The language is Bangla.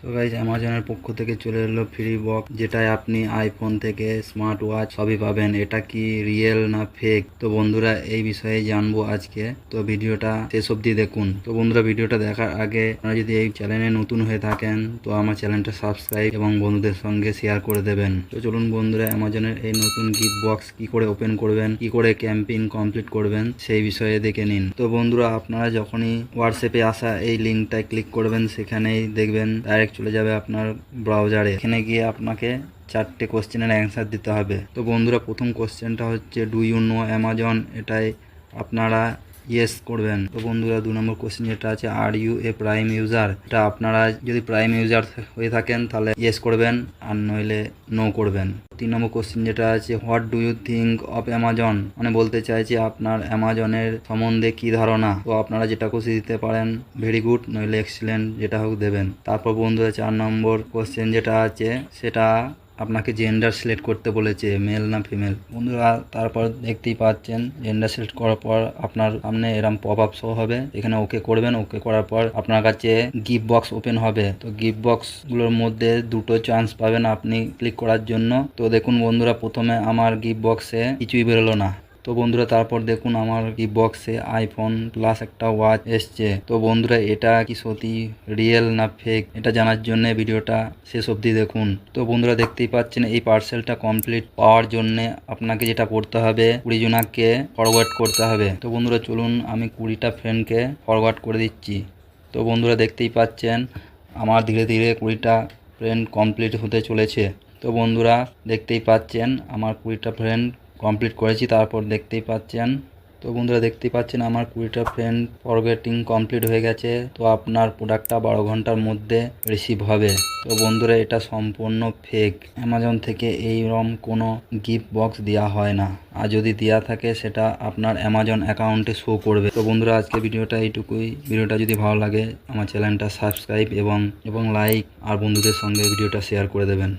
তো গাইজ অ্যামাজনের পক্ষ থেকে চলে এলো ফ্রি বক্স, যেটায় আপনি আইফোন থেকে স্মার্ট ওয়াচ সবই পাবেন। এটা কি রিয়েল না ফেক? তো বন্ধুরা এই বিষয়ে জানবো আজকে, তো ভিডিওটা শেষ অবধি দেখুন। তো বন্ধুরা ভিডিওটা দেখার আগে আপনারা যদি এই চ্যানেলে নতুন হয়ে থাকেন তো আমার চ্যানেলটা সাবস্ক্রাইব এবং বন্ধুদের সঙ্গে শেয়ার করে দেবেন। তো চলুন বন্ধুরা অ্যামাজনের এই নতুন গিফট বক্স কি করে ওপেন করবেন, কি করে ক্যাম্পেইন কমপ্লিট করবেন সেই বিষয়ে দেখে নিন। তো বন্ধুরা আপনারা যখনই হোয়াটসঅ্যাপে আসা এই লিঙ্কটায় ক্লিক করবেন, সেখানেই দেখবেন ডাইরেক্ট চলে যাবে আপনার ব্রাউজারে। এখানে গিয়ে আপনাকে 4টে কোশ্চেনের অ্যান্সার দিতে হবে। তো বন্ধুরা প্রথম কোশ্চেনটা হচ্ছে ডু ইউ নো অ্যামাজন, এটাই আপনারা ইয়েস করবেন। তো বন্ধুরা 2 নম্বর কোশ্চেন যেটা আছে are you a prime user, এটা আপনারা যদি প্রাইম ইউজার হয়ে থাকেন তাহলে ইয়েস করবেন, আর নইলে নো করবেন। 3 নম্বর কোশ্চেন যেটা আছে what do you think of Amazon, মানে বলতে চাইছে আপনার অ্যামাজনের সম্বন্ধে কি ধারণা। তো আপনারা যেটা খুশি দিতে পারেন, ভেরি গুড নইলে এক্সিলেন্ট, যেটা হোক দেবেন। তারপর বন্ধুরা 4 নম্বর কোশ্চেন যেটা আছে সেটা আপনাকে জেন্ডার সিলেক্ট করতে বলেছে, মেল না ফিমেল। বন্ধুরা তারপর দেখতেই পাচ্ছেন জেন্ডার সিলেক্ট করার পর আপনার সামনে এরকম পপ আপ শো হবে, এখানে ওকে করবেন। ওকে করার পর আপনার কাছে গিফট বক্স ওপেন হবে। তো গিফট বক্সগুলোর মধ্যে 2টো চান্স পাবেন আপনি ক্লিক করার জন্য। তো দেখুন বন্ধুরা প্রথমে আমার গিফট বক্সে কিছুই বেরোলো না। তো বন্ধুরা তারপর দেখুন আমার গিফট বক্সে আইফোন প্লাস একটা ওয়াচ এসছে। তো বন্ধুরা এটা কি সত্যি রিয়েল না ফেক, এটা জানার জন্য ভিডিওটা শেষ অবধি দেখুন। তো বন্ধুরা দেখতেই পাচ্ছেন এই পার্সেলটা কমপ্লিট পাওয়ার জন্য আপনাকে যেটা করতে হবে 20 জনাকে ফরওয়ার্ড করতে হবে। তো বন্ধুরা চলুন আমি 20টা ফ্রেন্ডকে ফরওয়ার্ড করে দিচ্ছি। তো বন্ধুরা দেখতেই পাচ্ছেন আমার ধীরে ধীরে 20টা ফ্রেন্ড কমপ্লিট হতে চলেছে। তো বন্ধুরা দেখতেই পাচ্ছেন আমার 20টা ফ্রেন্ড কমপ্লিট করেছি। তারপর দেখতেই পাচ্ছেন, তো বন্ধুরা দেখতেই পাচ্ছেন আমার 20টা ফ্রেন্ড ফরগেটিং কমপ্লিট হয়ে গেছে। তো আপনার প্রোডাক্টটা 12 ঘন্টার মধ্যে রিসিভ হবে। তো বন্ধুরা এটা সম্পূর্ণ ফেক, অ্যামাজন থেকে এইরকম কোনো গিফট বক্স দেওয়া হয় না, আর যদি দেওয়া থাকে সেটা আপনার অ্যামাজন অ্যাকাউন্টে শো করবে। তো বন্ধুরা আজকে ভিডিওটা এইটুকুই। ভিডিওটা যদি ভালো লাগে আমার চ্যানেলটা সাবস্ক্রাইব এবং লাইক আর বন্ধুদের সঙ্গে ভিডিওটা শেয়ার করে দেবেন।